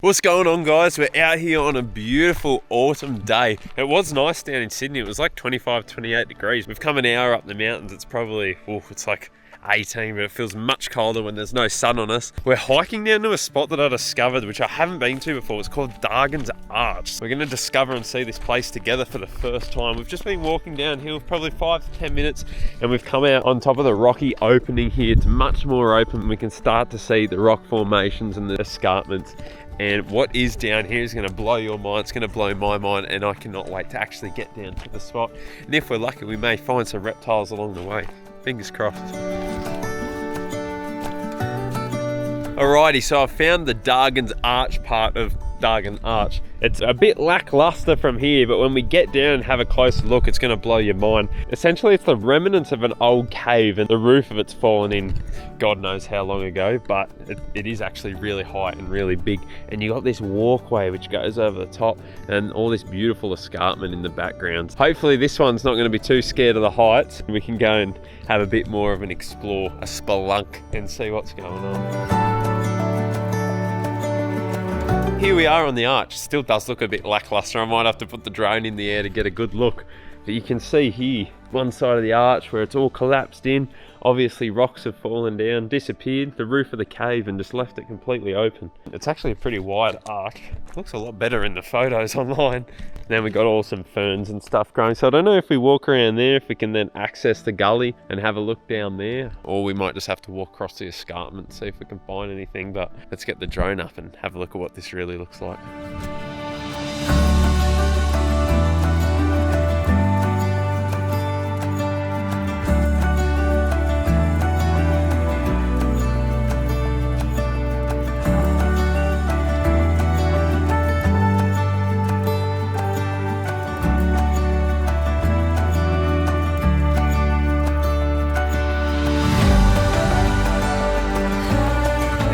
What's going on, guys? We're out here on a beautiful autumn day. It was nice down in Sydney. It was like 25, 28 degrees. We've come an hour up the mountains. It's probably, it's like 18, but it feels much colder when there's no sun on us. We're hiking down to a spot that I discovered, which I haven't been to before. It's called Dargan's Arch. We're going to discover and see this place together for the first time. We've just been walking downhill probably 5 to 10 minutes, and we've come out on top of the rocky opening here. It's much more open. We can start to see the rock formations and the escarpments. And what is down here is going to blow your mind. It's going to blow my mind, and I cannot wait to actually get down to the spot. And if we're lucky, we may find some reptiles along the way. Fingers crossed. Alrighty, so I found the Dargan's Arch part of Dargan Arch. It's a bit lackluster from here, but when we get down and have a closer look, it's going to blow your mind. Essentially, it's the remnants of an old cave, and the roof of it's fallen in God knows how long ago, but it is actually really high and really big. And you got this walkway which goes over the top, and all this beautiful escarpment in the background. Hopefully this one's not going to be too scared of the heights. We can go and have a bit more of an explore, a spelunk, and see what's going on. Here we are on the arch. Still does look a bit lackluster. I might have to put the drone in the air to get a good look. But you can see here, one side of the arch where it's all collapsed in. Obviously rocks have fallen down, disappeared the roof of the cave and just left it completely open. It's actually a pretty wide arch. Looks a lot better in the photos online. Then we got all some ferns and stuff growing. So I don't know if we walk around there, if we can then access the gully and have a look down there, or we might just have to walk across the escarpment, see if we can find anything. But let's get the drone up and have a look at what this really looks like.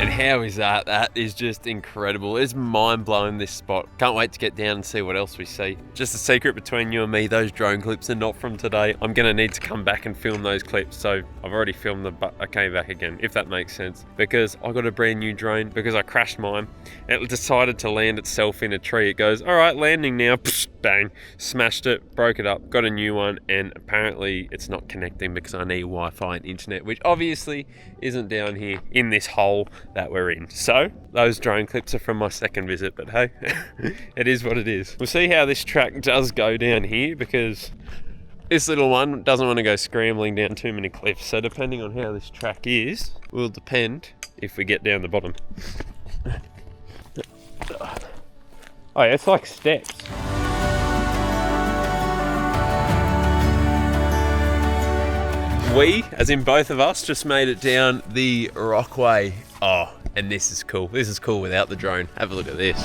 How is that? That is just incredible. It's mind-blowing, this spot. Can't wait to get down and see what else we see. Just a secret between you and me, those drone clips are not from today. I'm gonna need to come back and film those clips. So I've already filmed them, but I came back again, if that makes sense. Because I got a brand new drone, because I crashed mine. It decided to land itself in a tree. It goes, all right, landing now. Psh, bang, smashed it, broke it up, got a new one, and apparently it's not connecting because I need Wi-Fi and internet, which obviously isn't down here in this hole that we're in. So those drone clips are from my second visit, but hey, it is what it is. We'll see how this track does go down here, because this little one doesn't want to go scrambling down too many cliffs. So depending on how this track is, will depend if we get down the bottom. Oh yeah, it's like steps. We, as in both of us, just made it down the rockway. Oh, and this is cool. This is cool without the drone. Have a look at this.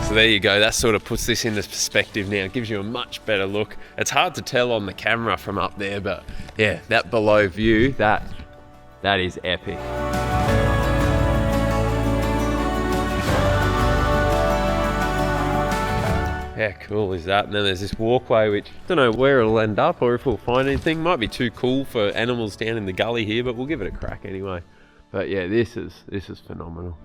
So there you go. That sort of puts this into perspective now. It gives you a much better look. It's hard to tell on the camera from up there, but yeah, that below view, that is epic. How cool is that? And then there's this walkway which I don't know where it'll end up or if we'll find anything. Might be too cool for animals down in the gully here, but we'll give it a crack anyway. But yeah, this is phenomenal.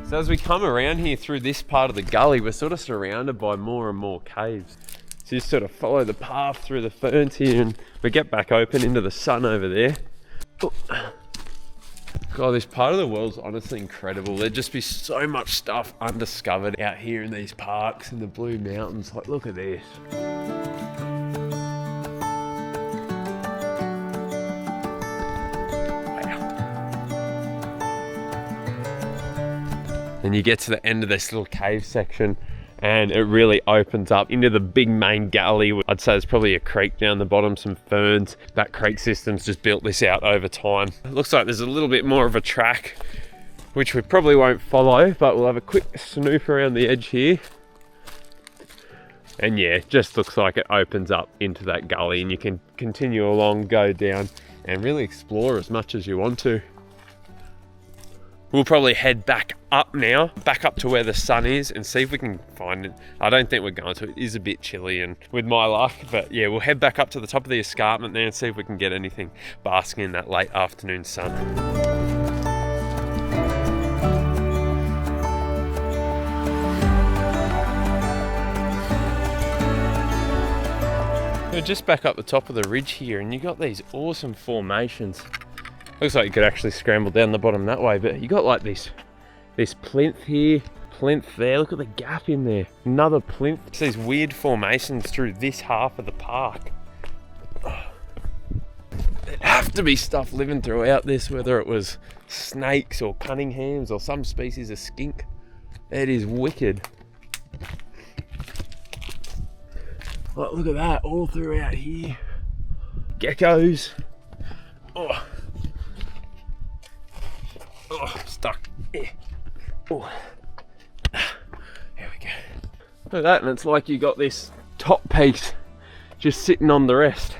So as we come around here through this part of the gully, we're sort of surrounded by more and more caves. So you sort of follow the path through the ferns here and we get back open into the sun over there. Oh. God, this part of the world's honestly incredible. There'd just be so much stuff undiscovered out here in these parks in the Blue Mountains. Like, look at this. And you get to the end of this little cave section and it really opens up into the big main gully. I'd say there's probably a creek down the bottom, some ferns. That creek system's just built this out over time. It looks like there's a little bit more of a track, which we probably won't follow, but we'll have a quick snoop around the edge here. And yeah, it just looks like it opens up into that gully and you can continue along, go down and really explore as much as you want to. We'll probably head back up now, back up to where the sun is, and see if we can find it. I don't think we're going to. It is a bit chilly and with my luck, but yeah, we'll head back up to the top of the escarpment there and see if we can get anything basking in that late afternoon sun. We're just back up the top of the ridge here, and you got these awesome formations. Looks like you could actually scramble down the bottom that way, but you got like this plinth here, plinth there. Look at the gap in there. Another plinth. It's these weird formations through this half of the park. There'd have to be stuff living throughout this, whether it was snakes or Cunninghams or some species of skink. It is wicked. Oh, look at that, all throughout here. Geckos. Oh. Oh, stuck. Yeah. Oh. Here we go. Look at that, and it's like you got this top piece just sitting on the rest.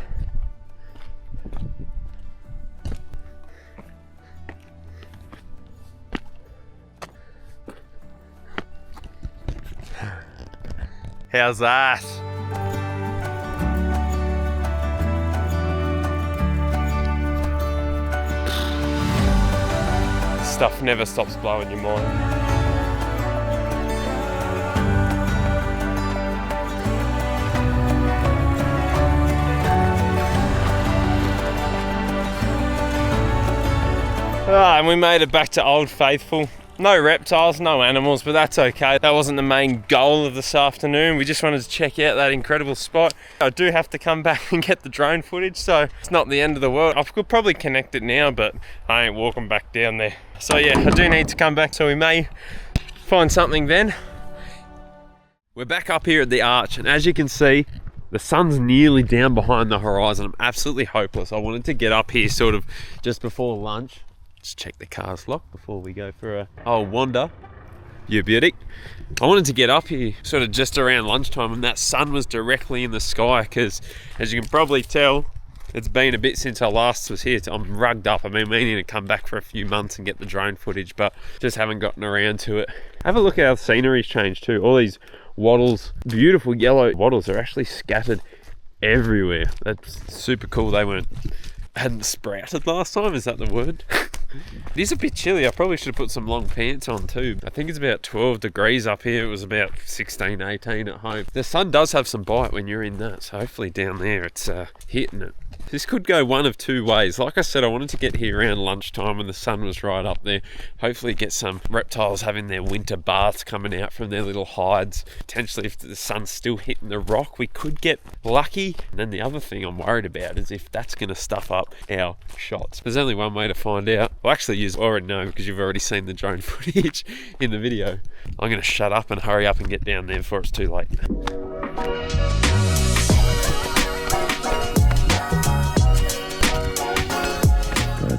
How's that? Stuff never stops blowing your mind. And we made it back to Old Faithful. No reptiles, no animals, but that's okay. That wasn't the main goal of this afternoon. We just wanted to check out that incredible spot. I do have to come back and get the drone footage, so it's not the end of the world. I could probably connect it now, but I ain't walking back down there. So yeah, I do need to come back, so we may find something then. We're back up here at the arch, and as you can see, the sun's nearly down behind the horizon. I'm absolutely hopeless. I wanted to get up here sort of just before lunch. Just check the car's locked before we go for a old wander. You beauty. I wanted to get up here sort of just around lunchtime when that sun was directly in the sky, because as you can probably tell, it's been a bit since I last was here. I'm rugged up. I've been meaning to come back for a few months and get the drone footage, but just haven't gotten around to it. Have a look at how the scenery's changed too. All these wattles, beautiful yellow wattles, are actually scattered everywhere. That's super cool. They hadn't sprouted last time, is that the word? It is a bit chilly. I probably should have put some long pants on too. I think it's about 12 degrees up here. It was about 16, 18 at home. The sun does have some bite when you're in that, so hopefully down there it's hitting it. This could go one of two ways. Like I said, I wanted to get here around lunchtime when the sun was right up there. Hopefully get some reptiles having their winter baths coming out from their little hides. Potentially if the sun's still hitting the rock, we could get lucky. And then the other thing I'm worried about is if that's going to stuff up our shots. There's only one way to find out. Well, actually you already know because you've already seen the drone footage in the video. I'm going to shut up and hurry up and get down there before it's too late.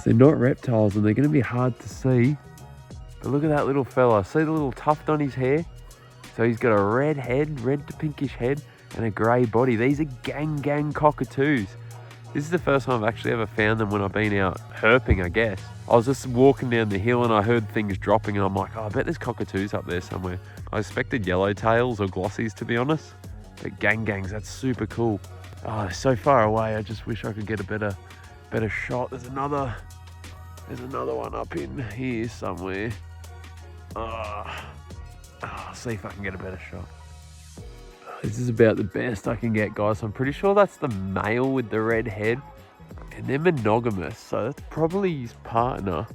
They're not reptiles and they're going to be hard to see, but look at that little fella. See the little tuft on his hair? So he's got a red head, red to pinkish head, and a grey body. These are gang cockatoos. This is the first time I've actually ever found them when I've been out herping, I guess. I was just walking down the hill and I heard things dropping and I'm like, oh, I bet there's cockatoos up there somewhere. I expected yellowtails or glossies, to be honest, but gangs, that's super cool. Oh, they're so far away. I just wish I could get a better shot. There's another one up in here somewhere. I'll see if I can get a better shot. This is about the best I can get, guys. I'm pretty sure that's the male with the red head, and they're monogamous, so that's probably his partner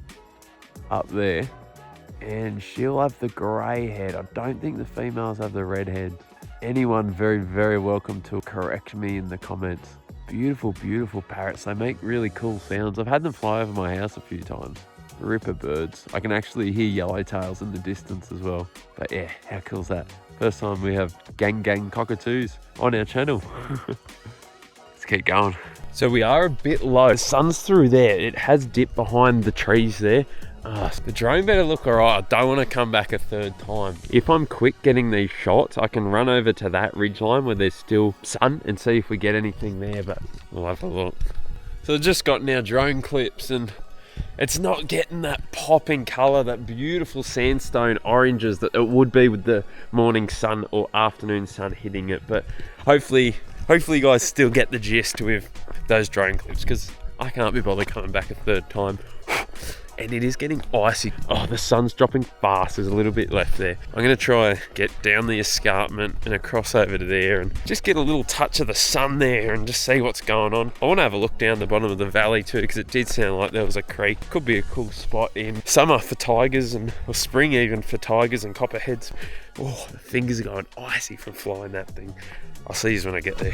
up there, and she'll have the grey head. I don't think the females have the red heads. Anyone very, very welcome to correct me in the comments. Beautiful, beautiful parrots. They make really cool sounds. I've had them fly over my house a few times. Ripper birds. I can actually hear yellowtails in the distance as well. But yeah, how cool is that? First time we have gang cockatoos on our channel. Let's keep going. So we are a bit low. The sun's through there. It has dipped behind the trees there. The drone better look alright. I don't want to come back a third time. If I'm quick getting these shots, I can run over to that ridgeline where there's still sun and see if we get anything there, but we'll have a look. So I've just gotten our drone clips and it's not getting that popping colour, that beautiful sandstone oranges that it would be with the morning sun or afternoon sun hitting it. But hopefully you guys still get the gist with those drone clips, because I can't be bothered coming back a third time. And it is getting icy. Oh, the sun's dropping fast. There's a little bit left there. I'm gonna try get down the escarpment and across over to there and just get a little touch of the sun there and just see what's going on. I want to have a look down the bottom of the valley too, because it did sound like there was a creek. Could be a cool spot in summer for tigers, or spring even for tigers and copperheads. Oh, the fingers are going icy from flying that thing. I'll see you when I get there.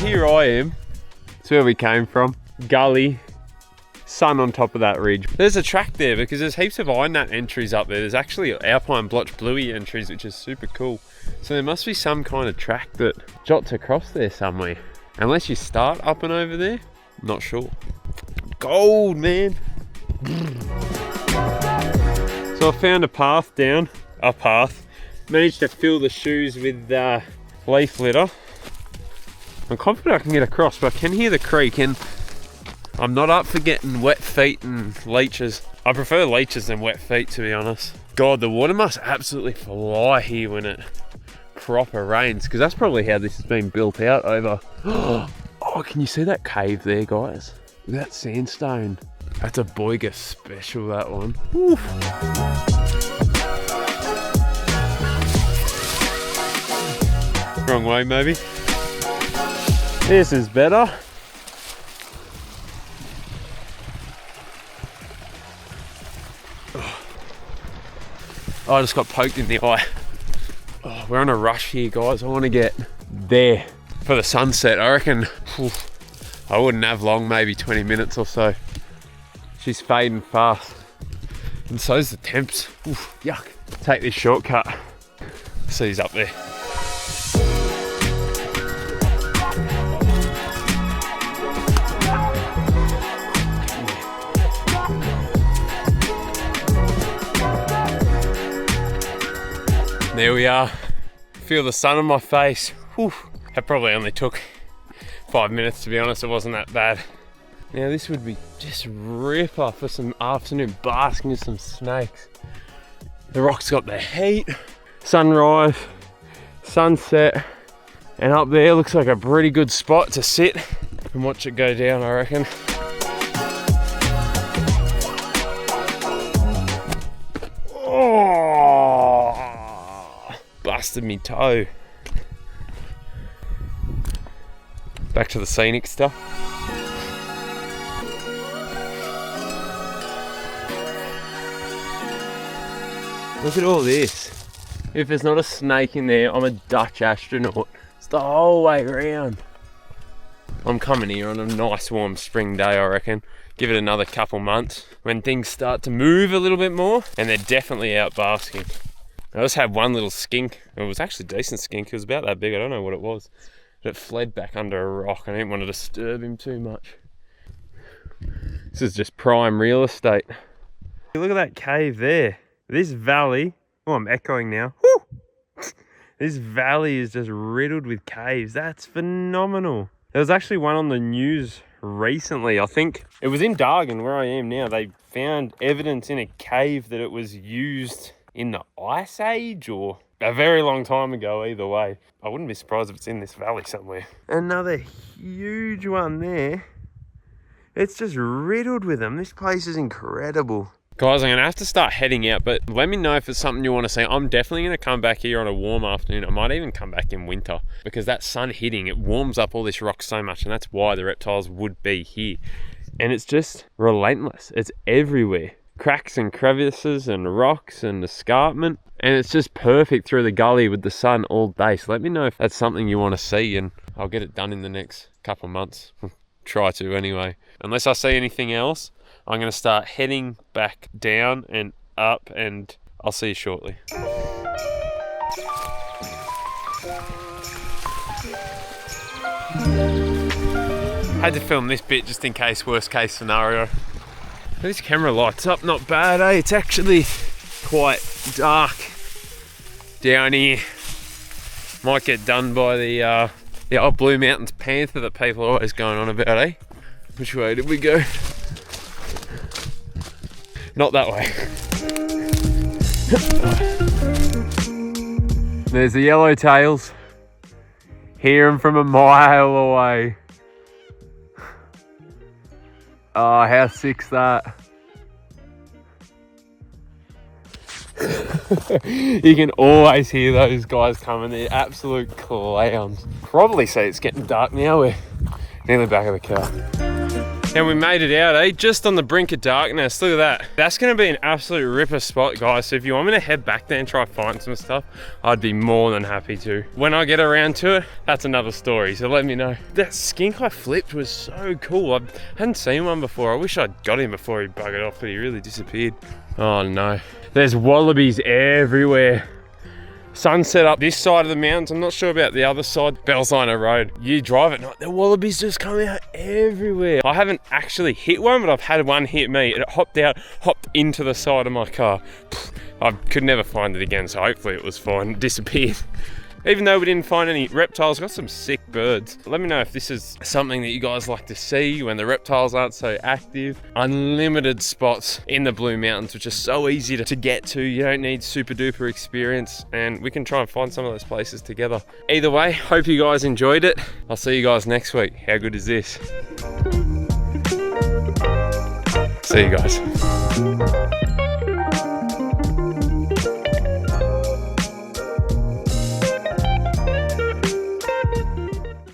Here I am. That's where we came from. Gully. Sun on top of that ridge. There's a track there because there's heaps of iron nut entries up there. There's actually alpine blotch bluey entries, which is super cool. So there must be some kind of track that jots across there somewhere. Unless you start up and over there, I'm not sure. Gold, man. So I found a path down, managed to fill the shoes with leaf litter. I'm confident I can get across, but I can hear the creek, and I'm not up for getting wet feet and leeches. I prefer leeches than wet feet, to be honest. God, the water must absolutely fly here when it proper rains, because that's probably how this has been built out over. Oh, can you see that cave there, guys? Look at that sandstone. That's a Boiga special, that one. Oof. Wrong way, maybe. This is better. Oh, I just got poked in the eye. Oh, we're on a rush here, guys. I want to get there for the sunset. I reckon I wouldn't have long, maybe 20 minutes or so. She's fading fast. And so's the temps. Oof, yuck. Take this shortcut. See he's up there. There we are. Feel the sun on my face. Whew. That probably only took 5 minutes, to be honest. It wasn't that bad. Now this would be just ripper for some afternoon basking with some snakes. The rock's got the heat, sunrise, sunset, and up there looks like a pretty good spot to sit and watch it go down, I reckon. Busted me toe. Back to the scenic stuff. Look at all this. If there's not a snake in there, I'm a Dutch astronaut. It's the whole way around. I'm coming here on a nice warm spring day, I reckon. Give it another couple months when things start to move a little bit more, and they're definitely out basking. I just had one little skink. It was actually a decent skink. It was about that big. I don't know what it was. But it fled back under a rock. I didn't want to disturb him too much. This is just prime real estate. Look at that cave there. This valley. Oh, I'm echoing now. Woo! This valley is just riddled with caves. That's phenomenal. There was actually one on the news recently. I think it was in Dargan, where I am now. They found evidence in a cave that it was used in the Ice Age or a very long time ago. Either way, I wouldn't be surprised if it's in this valley somewhere. Another huge one there. It's just riddled with them. This place is incredible. Guys, I'm going to have to start heading out, but let me know if it's something you want to see. I'm definitely going to come back here on a warm afternoon. I might even come back in winter, because that sun hitting, it warms up all this rock so much, and that's why the reptiles would be here. And it's just relentless. It's everywhere. Cracks and crevices and rocks and escarpment, and it's just perfect through the gully with the sun all day. So let me know if that's something you want to see, and I'll get it done in the next couple of months. Try to anyway. Unless I see anything else, I'm going to start heading back down and up, and I'll see you shortly. Had to film this bit just in case, worst case scenario. This camera lights up not bad, eh? It's actually quite dark down here. Might get done by the old Blue Mountains panther that people are always going on about, eh? Which way did we go? Not that way. There's the yellowtails. Hear them from a mile away. Oh, how sick's that? You can always hear those guys coming. They're absolute clowns. Probably say it's getting dark now. We're nearly back of the car. And we made it out, eh? Just on the brink of darkness. Look at that. That's going to be an absolute ripper spot, guys. So if you want me to head back there and try to find some stuff, I'd be more than happy to. When I get around to it, that's another story. So let me know. That skink I flipped was so cool. I hadn't seen one before. I wish I'd got him before he buggered off, but he really disappeared. Oh no. There's wallabies everywhere. Sun set up this side of the mountains. I'm not sure about the other side. Bellsliner Road. You drive at night, the wallabies just come out everywhere. I haven't actually hit one, but I've had one hit me. It hopped out, hopped into the side of my car. I could never find it again, so hopefully it was fine. It disappeared. Even though we didn't find any reptiles, got some sick birds. Let me know if this is something that you guys like to see when the reptiles aren't so active. Unlimited spots in the Blue Mountains, which are so easy to get to. You don't need super duper experience, and we can try and find some of those places together. Either way, hope you guys enjoyed it. I'll see you guys next week. How good is this? See you guys.